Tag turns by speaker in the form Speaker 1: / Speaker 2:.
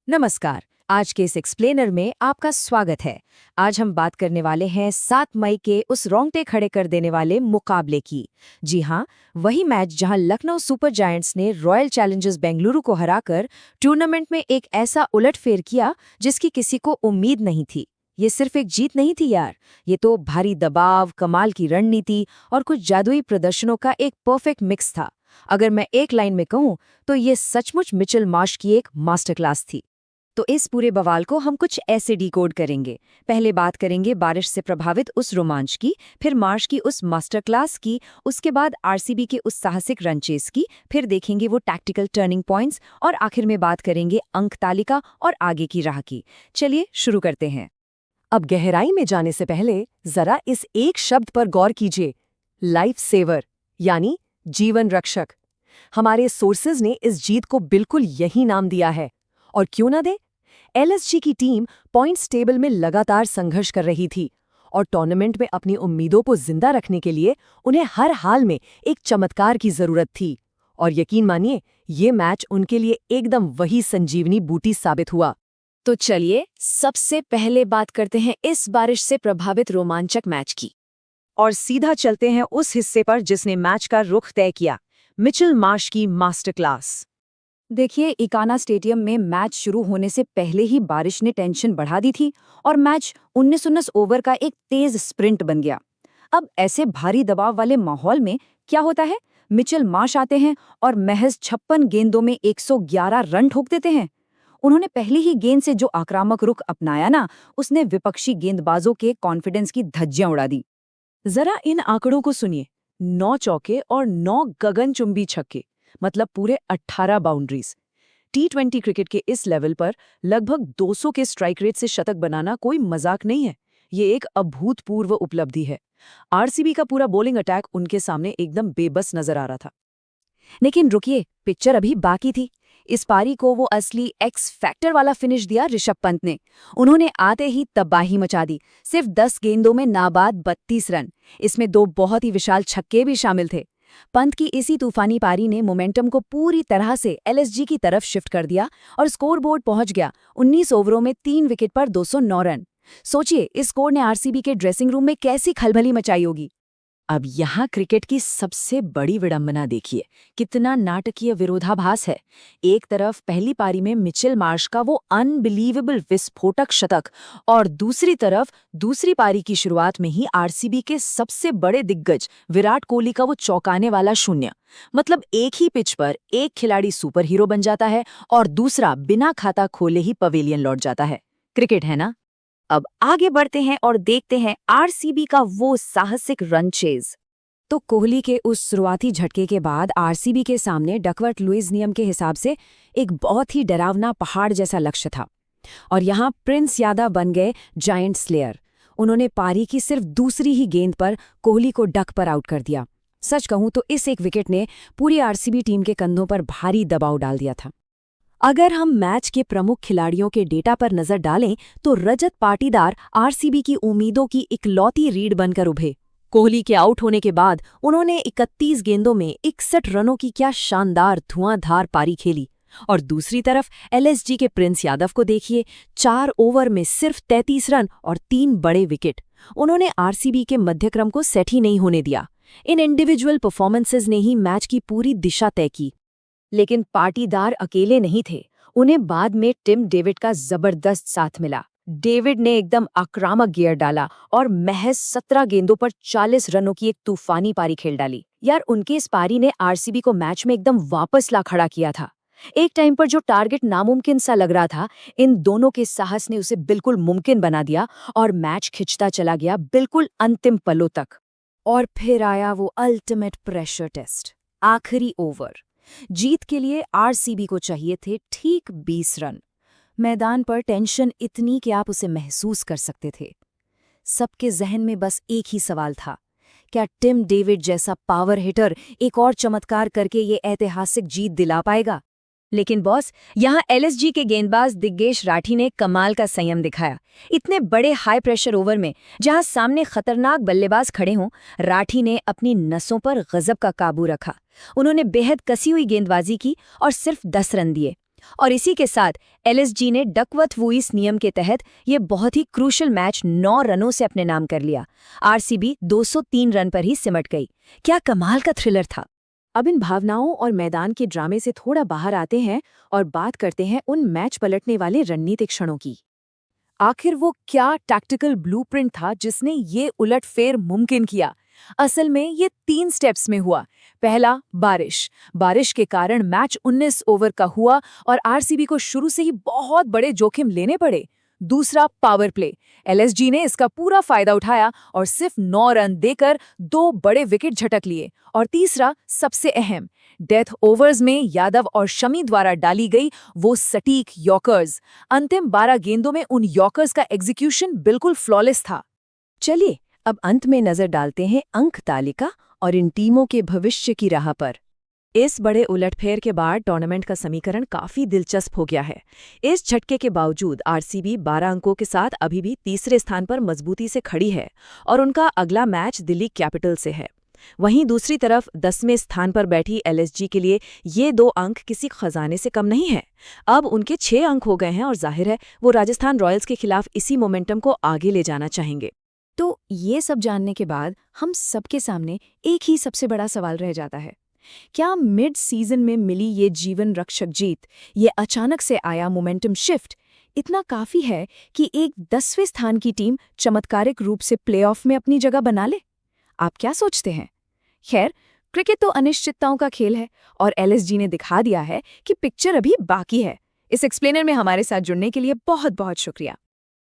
Speaker 1: नमस्कार। आज के इस एक्सप्लेनर में आपका स्वागत है। आज हम बात करने वाले हैं 7 मई के उस रोंगटे खड़े कर देने वाले मुकाबले की। जी हाँ, वही मैच जहां लखनऊ सुपर जायंट्स ने रॉयल चैलेंजर्स बेंगलुरु को हराकर टूर्नामेंट में एक ऐसा उलटफेर किया जिसकी किसी को उम्मीद नहीं थी। ये सिर्फ एक जीत नहीं थी यार, ये तो भारी दबाव, कमाल की रणनीति और कुछ जादुई प्रदर्शनों का एक परफेक्ट मिक्स था। अगर मैं एक लाइन में कहूँ तो ये सचमुच मिचेल मार्श की एक मास्टर क्लास थी। तो इस पूरे बवाल को हम कुछ ऐसे डिकोड करेंगे। पहले बात करेंगे बारिश से प्रभावित उस रोमांच की, फिर मार्श की उस मास्टर क्लास की, उसके बाद आरसीबी के उस साहसिक रन चेस की, फिर देखेंगे वो टैक्टिकल टर्निंग पॉइंट्स और आखिर में बात करेंगे अंक तालिका और आगे की राह की। चलिए शुरू करते हैं।
Speaker 2: अब गहराई में जाने से पहले जरा इस एक शब्द पर गौर कीजिए, लाइफ सेवर, यानी जीवन रक्षक। हमारे सोर्सेज ने इस जीत को बिल्कुल यही नाम दिया है। और क्यों ना दे? एलएसजी की टीम पॉइंट्स टेबल में लगातार संघर्ष कर रही थी और टूर्नामेंट में अपनी उम्मीदों को जिंदा रखने के लिए उन्हें हर हाल में एक चमत्कार की जरूरत थी। और यकीन मानिए, ये मैच उनके लिए एकदम वही संजीवनी बूटी साबित हुआ।
Speaker 1: तो चलिए सबसे पहले बात करते हैं इस बारिश से प्रभावित रोमांचक मैच की
Speaker 2: और सीधा चलते हैं उस हिस्से पर जिसने मैच का रुख तय किया, मिचेल मार्श की मास्टर क्लास।
Speaker 1: देखिए, इकाना स्टेडियम में मैच शुरू होने से पहले ही बारिश ने टेंशन बढ़ा दी थी और मैच 19 ओवर का एक तेज स्प्रिंट बन गया। अब ऐसे भारी दबाव वाले माहौल में क्या होता है, मिचेल मार्श आते हैं और महज 56 गेंदों में 111 रन ठोक देते हैं। उन्होंने पहली ही गेंद से जो आक्रामक रुख अपनाया ना, उसने विपक्षी गेंदबाजों के कॉन्फिडेंस की धज्जियां उड़ा दी।
Speaker 2: जरा इन आंकड़ों को सुनिए, 9 चौके और 9 गगनचुंबी छक्के, मतलब पूरे 18 बाउंड्रीज। टी20 क्रिकेट के इस लेवल पर लगभग 200 के स्ट्राइक रेट से शतक बनाना कोई मजाक नहीं है। ये एक अभूतपूर्व उपलब्धि है। आरसीबी का पूरा बॉलिंग अटैक उनके सामने एकदम बेबस नजर आ रहा था।
Speaker 1: लेकिन रुकिए, पिक्चर अभी बाकी थी। इस पारी को वो असली एक्स फैक्टर वाला फिनिश दिया ऋषभ पंत ने। उन्होंने आते ही तबाही मचा दी। सिर्फ 10 गेंदों में नाबाद 32 रन, इसमें 2 बहुत ही विशाल छक्के भी शामिल थे। पंत की इसी तूफानी पारी ने मोमेंटम को पूरी तरह से एलएसजी की तरफ शिफ्ट कर दिया और स्कोरबोर्ड पहुंच गया 19 ओवरों में 3 विकेट पर 209 रन। सोचिए, इस स्कोर ने आरसीबी के ड्रेसिंग रूम में कैसी खलबली मचाई होगी।
Speaker 2: अब यहाँ क्रिकेट की सबसे बड़ी विडंबना देखिए, कितना नाटकीय विरोधाभास है। एक तरफ पहली पारी में मिचेल मार्श का वो अनबिलीवेबल विस्फोटक शतक और दूसरी तरफ दूसरी पारी की शुरुआत में ही आरसीबी के सबसे बड़े दिग्गज विराट कोहली का वो चौंकाने वाला शून्य। मतलब एक ही पिच पर एक खिलाड़ी सुपर हीरो बन जाता है और दूसरा बिना खाता खोले ही पवेलियन लौट जाता है। क्रिकेट है ना? अब आगे बढ़ते हैं और देखते हैं आरसीबी का वो साहसिक रन चेज।
Speaker 1: तो कोहली के उस शुरुआती झटके के बाद आरसीबी के सामने डकवर्थ लुईस नियम के हिसाब से एक बहुत ही डरावना पहाड़ जैसा लक्ष्य था। और यहाँ प्रिंस यादव बन गए जायंट स्लेयर। उन्होंने पारी की सिर्फ दूसरी ही गेंद पर कोहली को डक पर आउट कर दिया। सच कहूं तो इस एक विकेट ने पूरी आरसीबी टीम के कंधों पर भारी दबाव डाल दिया था।
Speaker 2: अगर हम मैच के प्रमुख खिलाड़ियों के डेटा पर नजर डालें तो रजत पाटीदार आरसीबी की उम्मीदों की इकलौती रीढ़ बनकर उभे। कोहली के आउट होने के बाद उन्होंने 31 गेंदों में 61 रनों की क्या शानदार धुआंधार पारी खेली। और दूसरी तरफ एलएसजी के प्रिंस यादव को देखिए, 4 ओवर में सिर्फ 33 रन और 3 बड़े विकेट। उन्होंने आरसीबी के मध्यक्रम को सेट ही नहीं होने दिया। इन इंडिविजुअल परफॉर्मेंसेज ने ही मैच की पूरी दिशा तय की।
Speaker 1: लेकिन पाटीदार अकेले नहीं थे, उन्हें बाद में टिम डेविड का जबरदस्त साथ मिला। डेविड ने एकदम आक्रामक गियर डाला और महज 17 गेंदों पर 40 रनों की एक तूफानी पारी खेल डाली। यार, उनकी इस पारी ने आरसीबी को मैच में एकदम वापस ला खड़ा किया था। एक टाइम पर जो टारगेट नामुमकिन सा लग रहा था, इन दोनों के साहस ने उसे बिल्कुल मुमकिन बना दिया और मैच खिंचता चला गया बिल्कुल अंतिम पलों तक। और फिर आया वो अल्टीमेट प्रेशर टेस्ट, आखिरी ओवर। जीत के लिए आरसीबी को चाहिए थे ठीक 20 रन। मैदान पर टेंशन इतनी कि आप उसे महसूस कर सकते थे। सबके जहन में बस एक ही सवाल था, क्या टिम डेविड जैसा पावर हिटर एक और चमत्कार करके ये ऐतिहासिक जीत दिला पाएगा? लेकिन बॉस, यहाँ एलएसजी के गेंदबाज दिग्गेश राठी ने कमाल का संयम दिखाया। इतने बड़े हाई प्रेशर ओवर में जहाँ सामने खतरनाक बल्लेबाज खड़े हों, राठी ने अपनी नसों पर गजब का काबू रखा। उन्होंने बेहद कसी हुई गेंदबाजी की और सिर्फ 10 रन दिए। और इसी के साथ एलएसजी ने डकवर्थ-लुईस नियम के तहत ये बहुत ही क्रूशल मैच 9 रनों से अपने नाम कर लिया। आरसीबी 203 रन पर ही सिमट गई। क्या कमाल का थ्रिलर था।
Speaker 2: अब इन भावनाओं और मैदान के ड्रामे से थोड़ा बाहर आते हैं और बात करते हैं उन मैच पलटने वाले रणनीतिक क्षणों की। आखिर वो क्या टैक्टिकल ब्लूप्रिंट था जिसने ये उलटफेर मुमकिन किया? असल में ये 3 स्टेप्स में हुआ। पहला, बारिश के कारण मैच 19 ओवर का हुआ और आरसीबी को शुरू से ही बहुत बड़े जोखिम लेने पड़े। दूसरा, पावर प्ले। एलएसजी ने इसका पूरा फायदा उठाया और सिर्फ 9 रन देकर 2 बड़े विकेट झटक लिए। और तीसरा, सबसे अहम, डेथ ओवर्स में यादव और शमी द्वारा डाली गई वो सटीक यॉर्कर्स। अंतिम 12 गेंदों में उन यॉर्कर्स का एग्जीक्यूशन बिल्कुल फ्लॉलेस था।
Speaker 1: चलिए अब अंत में नजर डालते हैं अंक तालिका और इन टीमों के भविष्य की राह पर। इस बड़े उलटफेर के बाद टूर्नामेंट का समीकरण काफी दिलचस्प हो गया है। इस झटके के बावजूद आरसीबी 12 अंकों के साथ अभी भी तीसरे स्थान पर मजबूती से खड़ी है और उनका अगला मैच दिल्ली कैपिटल से है। वहीं दूसरी तरफ 10वें स्थान पर बैठी एलएसजी के लिए ये 2 अंक किसी खजाने से कम नहीं है। अब उनके 6 अंक हो गए हैं और जाहिर है वो राजस्थान रॉयल्स के खिलाफ इसी मोमेंटम को आगे ले जाना चाहेंगे।
Speaker 2: तो ये सब जानने के बाद हम सबके सामने एक ही सबसे बड़ा सवाल रह जाता है, क्या मिड सीजन में मिली ये जीवन रक्षक जीत, ये अचानक से आया मोमेंटम शिफ्ट इतना काफी है कि एक 10वें स्थान की टीम चमत्कारिक रूप से प्लेऑफ में अपनी जगह बना ले? आप क्या सोचते हैं? खैर, क्रिकेट तो अनिश्चितताओं का खेल है और एलएसजी ने दिखा दिया है कि पिक्चर अभी बाकी है। इस एक्सप्लेनर में हमारे साथ जुड़ने के लिए बहुत बहुत शुक्रिया।